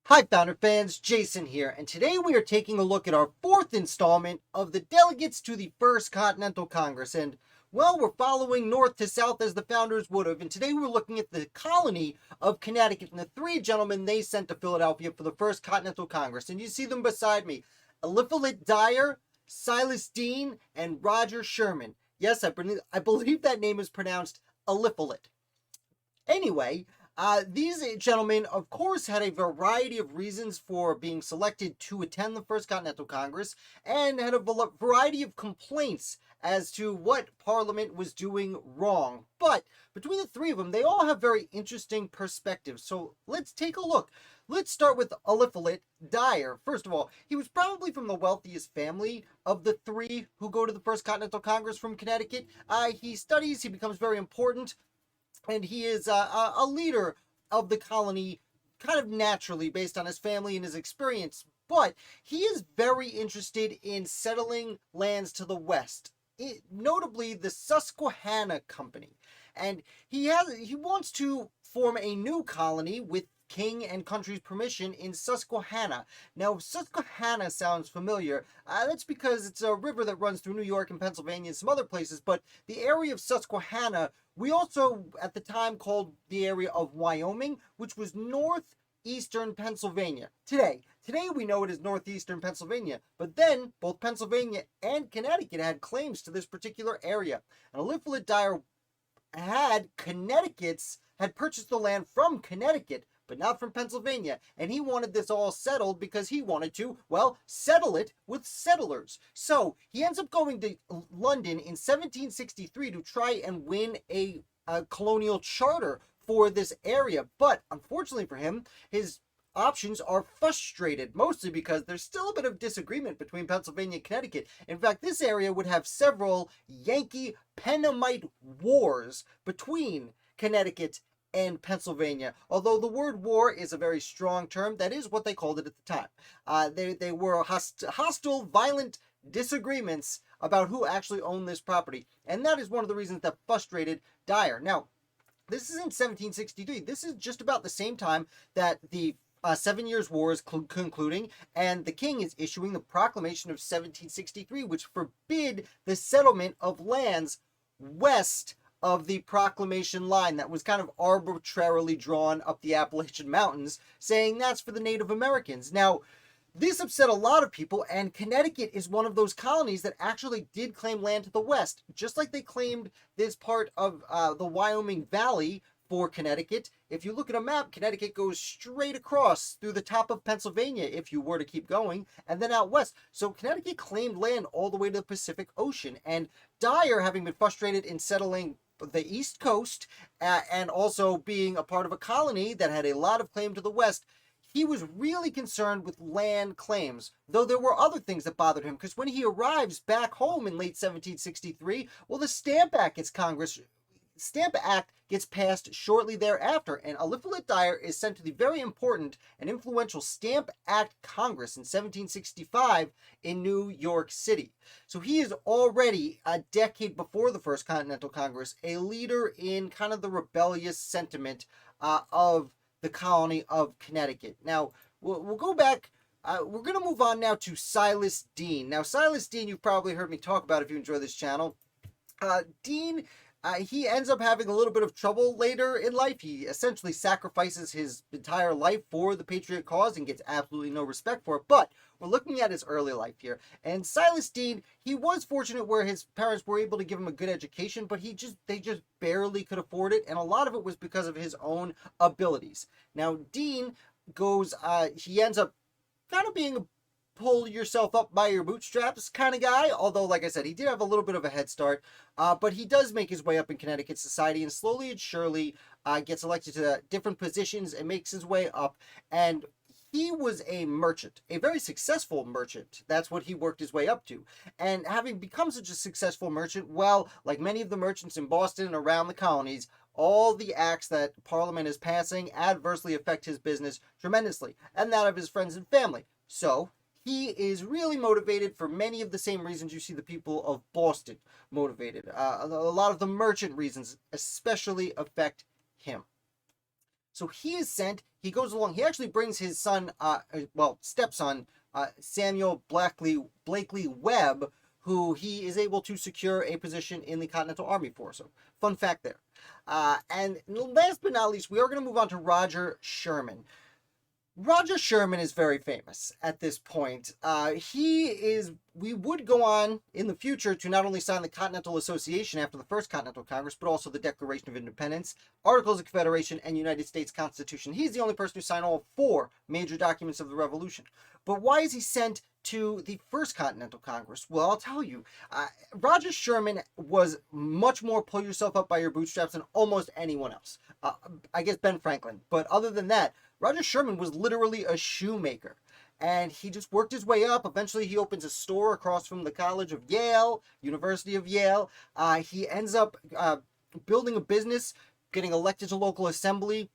Hi, Founder fans, Jason here, and today we are taking a look at our fourth installment of the Delegates to the First Continental Congress. And, well, we're following north to south as the founders would have, and today we're looking at the colony of Connecticut and the three gentlemen they sent to Philadelphia for the First Continental Congress. And you see them beside me: Eliphalet Dyer, Silas Dean, and Roger Sherman. Yes, I believe that name is pronounced Eliphalet. Anyway, these gentlemen, of course, had a variety of reasons for being selected to attend the First Continental Congress and had a variety of complaints as to what Parliament was doing wrong. But between the three of them, they all have very interesting perspectives. So let's take a look. Let's start with Eliphalet Dyer. First of all, he was probably from the wealthiest family of the three who go to the First Continental Congress from Connecticut. He studies, he becomes very important, and he is a leader of the colony kind of naturally based on his family and his experience. But he is very interested in settling lands to the west, notably the Susquehanna Company. And he wants to form a new colony with king and country's permission in Susquehanna. Now, Susquehanna sounds familiar. That's because it's a river that runs through New York and Pennsylvania and some other places, but the area of Susquehanna, we also at the time called the area of Wyoming, which was northeastern Pennsylvania. Today we know it as northeastern Pennsylvania, but then both Pennsylvania and Connecticut had claims to this particular area. And Eliphalet Dyer had purchased the land from Connecticut, but not from Pennsylvania, and he wanted this all settled because he wanted to, well, settle it with settlers. So he ends up going to London in 1763 to try and win a colonial charter for this area, but unfortunately for him, his options are frustrated, mostly because there's still a bit of disagreement between Pennsylvania and Connecticut. In fact, this area would have several Yankee Pennamite wars between Connecticut and Pennsylvania. Although the word war is a very strong term, that is what they called it at the time. They were hostile, violent disagreements about who actually owned this property. And that is one of the reasons that frustrated Dyer. Now, this is in 1763. This is just about the same time that the 7 Years' War is concluding, and the king is issuing the Proclamation of 1763, which forbid the settlement of lands west of the proclamation line that was kind of arbitrarily drawn up the Appalachian Mountains, saying that's for the Native Americans. Now, this upset a lot of people, and Connecticut is one of those colonies that actually did claim land to the west, just like they claimed this part of the Wyoming Valley for Connecticut. If you look at a map, Connecticut goes straight across through the top of Pennsylvania if you were to keep going, and then out west. So Connecticut claimed land all the way to the Pacific Ocean, and Dyer, having been frustrated in settling the East Coast and also being a part of a colony that had a lot of claim to the west, he was really concerned with land claims, though there were other things that bothered him, because when he arrives back home in late 1763, well, the Stamp Act gets passed shortly thereafter, and Eliphalet Dyer is sent to the very important and influential Stamp Act Congress in 1765 in New York City. So he is already, a decade before the First Continental Congress, a leader in kind of the rebellious sentiment of the colony of Connecticut. Now, we'll go back. We're going to move on now to Silas Dean. Now, Silas Dean, you've probably heard me talk about if you enjoy this channel. Dean, he ends up having a little bit of trouble later in life. He essentially sacrifices his entire life for the patriot cause and gets absolutely no respect for it. But we're looking at his early life here. And Silas Dean, he was fortunate where his parents were able to give him a good education, but they just barely could afford it. And a lot of it was because of his own abilities. Now, Dean he ends up kind of being a pull yourself up by your bootstraps kind of guy, although, like I said, he did have a little bit of a head start, but he does make his way up in Connecticut society, and slowly and surely gets elected to different positions and makes his way up. And he was a merchant, a very successful merchant. That's what he worked his way up to. And having become such a successful merchant, well, like many of the merchants in Boston and around the colonies, all the acts that Parliament is passing adversely affect his business tremendously, and that of his friends and family. So he is really motivated for many of the same reasons you see the people of Boston motivated. A lot of the merchant reasons especially affect him. So he is sent, he goes along. He actually brings his son, stepson, Samuel Blakely Webb, who he is able to secure a position in the Continental Army for. So, fun fact there. And last but not least, we are going to move on to Roger Sherman. Roger Sherman is very famous at this point. We would go on in the future to not only sign the Continental Association after the First Continental Congress, but also the Declaration of Independence, Articles of Confederation, and United States Constitution. He's the only person who signed all 4 major documents of the Revolution. But why is he sent to the First Continental Congress? Well, I'll tell you. Roger Sherman was much more pull yourself up by your bootstraps than almost anyone else. I guess Ben Franklin. But other than that, Roger Sherman was literally a shoemaker. And he just worked his way up. Eventually, he opens a store across from the College of Yale, University of Yale. He ends up building a business, getting elected to local assembly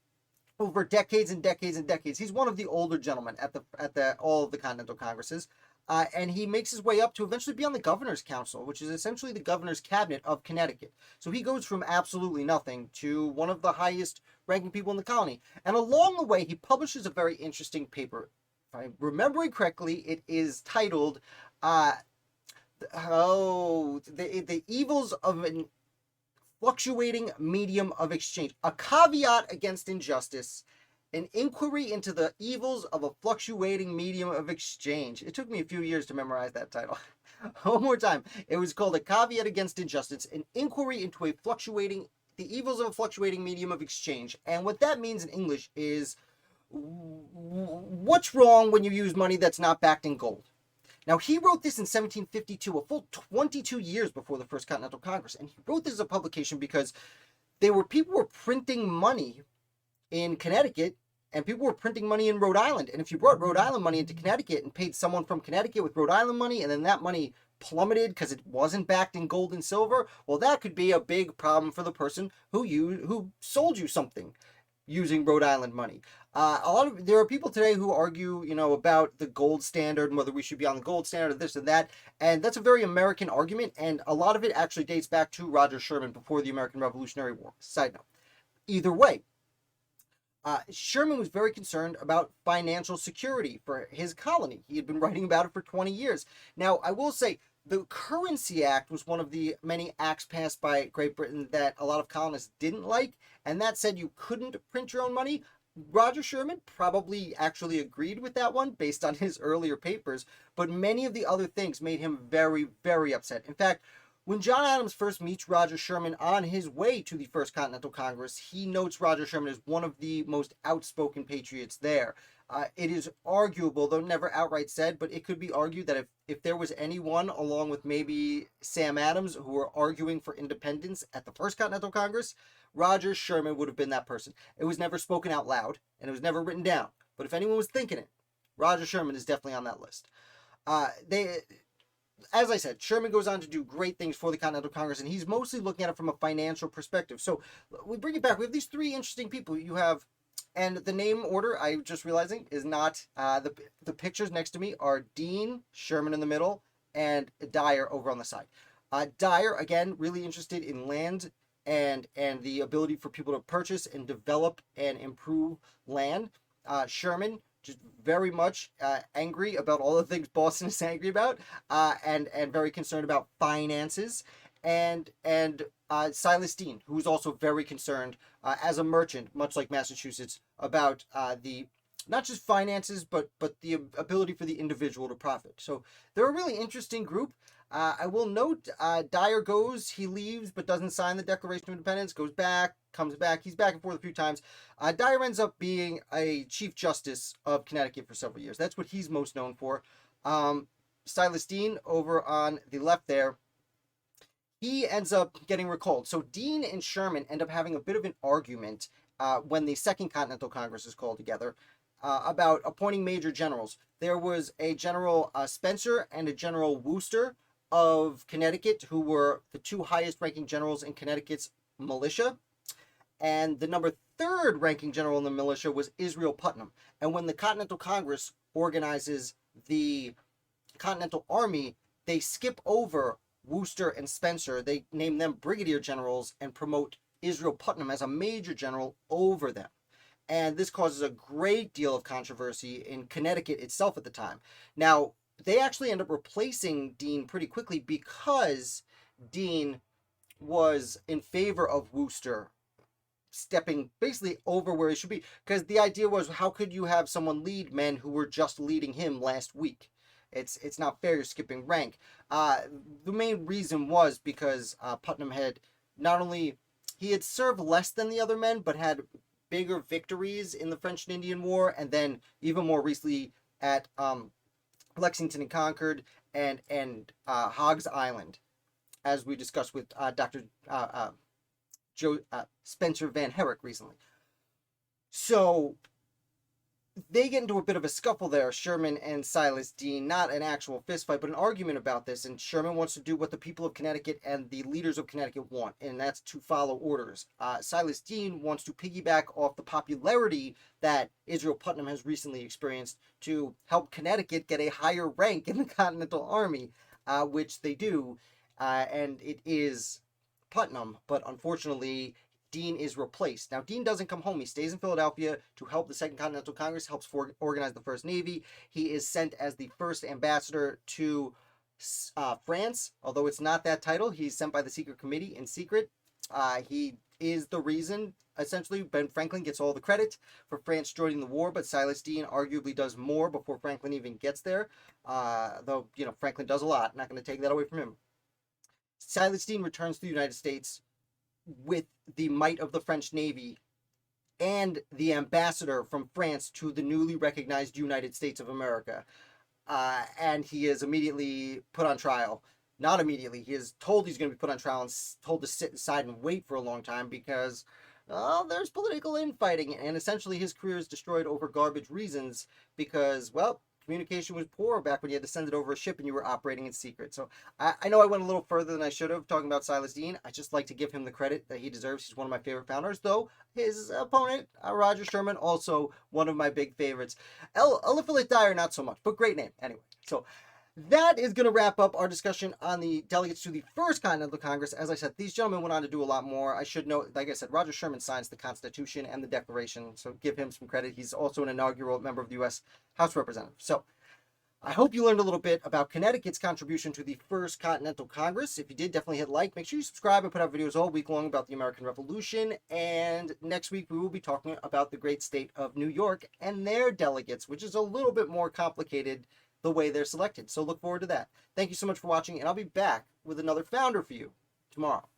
over decades and decades and decades. He's one of the older gentlemen at all of the Continental Congresses. And he makes his way up to eventually be on the Governor's Council, which is essentially the governor's cabinet of Connecticut. So he goes from absolutely nothing to one of the highest ranking people in the colony. And along the way, he publishes a very interesting paper. If I'm remembering correctly, it is titled, the Evils of an Fluctuating Medium of Exchange. A Caveat Against Injustice. An Inquiry into the Evils of a Fluctuating Medium of Exchange. It took me a few years to memorize that title. One more time. It was called A Caveat Against Injustice, an Inquiry into the Evils of a Fluctuating Medium of Exchange. And what that means in English is, what's wrong when you use money that's not backed in gold? Now, he wrote this in 1752, a full 22 years before the First Continental Congress. And he wrote this as a publication because people were printing money in Connecticut, and people were printing money in Rhode Island. And if you brought Rhode Island money into Connecticut and paid someone from Connecticut with Rhode Island money, and then that money plummeted because it wasn't backed in gold and silver, well, that could be a big problem for the person who sold you something using Rhode Island money. There are people today who argue, about the gold standard and whether we should be on the gold standard or this and that, and that's a very American argument, and a lot of it actually dates back to Roger Sherman before the American Revolutionary War. Side note. Either way, Sherman was very concerned about financial security for his colony. He had been writing about it for 20 years. Now, I will say, the Currency Act was one of the many acts passed by Great Britain that a lot of colonists didn't like, and that said you couldn't print your own money. Roger Sherman probably actually agreed with that one based on his earlier papers, but many of the other things made him very, very upset. In fact, when John Adams first meets Roger Sherman on his way to the First Continental Congress, he notes Roger Sherman as one of the most outspoken patriots there. It is arguable, though never outright said, but it could be argued that if there was anyone, along with maybe Sam Adams, who were arguing for independence at the First Continental Congress, Roger Sherman would have been that person. It was never spoken out loud, and it was never written down. But if anyone was thinking it, Roger Sherman is definitely on that list. As I said, Sherman goes on to do great things for the Continental Congress, and he's mostly looking at it from a financial perspective. So we bring it back. We have these 3 interesting people. You have, and the name order, I'm just realizing, is not, the pictures next to me are Deane, Sherman in the middle, and Dyer over on the side. Dyer, again, really interested in land and the ability for people to purchase and develop and improve land. Sherman, just very much angry about all the things Boston is angry about, and very concerned about finances, and Silas Dean, who's also very concerned as a merchant, much like Massachusetts, about the not just finances, but the ability for the individual to profit. So they're a really interesting group. I will note, Dyer goes, he leaves, but doesn't sign the Declaration of Independence, goes back, comes back, he's back and forth a few times. Dyer ends up being a Chief Justice of Connecticut for several years. That's what he's most known for. Silas Dean, over on the left there, he ends up getting recalled. So Deane and Sherman end up having a bit of an argument when the Second Continental Congress is called together, about appointing major generals. There was a General Spencer and a General Wooster of Connecticut, who were the 2 highest ranking generals in Connecticut's militia. And the number 3rd ranking general in the militia was Israel Putnam. And when the Continental Congress organizes the Continental Army, they skip over Wooster and Spencer. They name them brigadier generals and promote Israel Putnam as a major general over them. And this causes a great deal of controversy in Connecticut itself at the time. Now, they actually end up replacing Deane pretty quickly because Deane was in favor of Wooster stepping basically over where he should be. Because the idea was, how could you have someone lead men who were just leading him last week? It's not fair. You're skipping rank. The main reason was because Putnam had not only he had served less than the other men, but had bigger victories in the French and Indian War, and then even more recently at Lexington and Concord and Hogg's Island, as we discussed with Dr. Joe Spencer Van Herrick recently. So they get into a bit of a scuffle there, Sherman and Silas Dean, not an actual fistfight, but an argument about this. And Sherman wants to do what the people of Connecticut and the leaders of Connecticut want, and that's to follow orders. Silas Dean wants to piggyback off the popularity that Israel Putnam has recently experienced to help Connecticut get a higher rank in the Continental Army, which they do, and it is Putnam, but unfortunately Deane is replaced. Now, Deane doesn't come home. He stays in Philadelphia to help the Second Continental Congress, helps organize the First Navy. He is sent as the first ambassador to France, although it's not that title. He's sent by the Secret Committee in secret. He is the reason, essentially. Ben Franklin gets all the credit for France joining the war, but Silas Dean arguably does more before Franklin even gets there, though, Franklin does a lot. Not going to take that away from him. Silas Dean returns to the United States with the might of the French Navy and the ambassador from France to the newly recognized United States of America. And he is immediately put on trial. Not immediately. He is told he's going to be put on trial and told to sit aside and wait for a long time because there's political infighting. And essentially his career is destroyed over garbage reasons because, communication was poor back when you had to send it over a ship and you were operating in secret. So I know I went a little further than I should have talking about Silas Dean. I just like to give him the credit that he deserves. He's one of my favorite founders, though his opponent, Roger Sherman, also one of my big favorites. Eliphalet Dyer, not so much, but great name anyway. So that is going to wrap up our discussion on the delegates to the First Continental Congress. As I said, these gentlemen went on to do a lot more. I should note, like I said, Roger Sherman signs the Constitution and the Declaration, so give him some credit. He's also an inaugural member of the U.S. House of Representatives. So I hope you learned a little bit about Connecticut's contribution to the First Continental Congress. If you did, definitely hit like. Make sure you subscribe. I put out videos all week long about the American Revolution. And next week, we will be talking about the great state of New York and their delegates, which is a little bit more complicated the way they're selected. So look forward to that. Thank you so much for watching, and I'll be back with another founder for you tomorrow.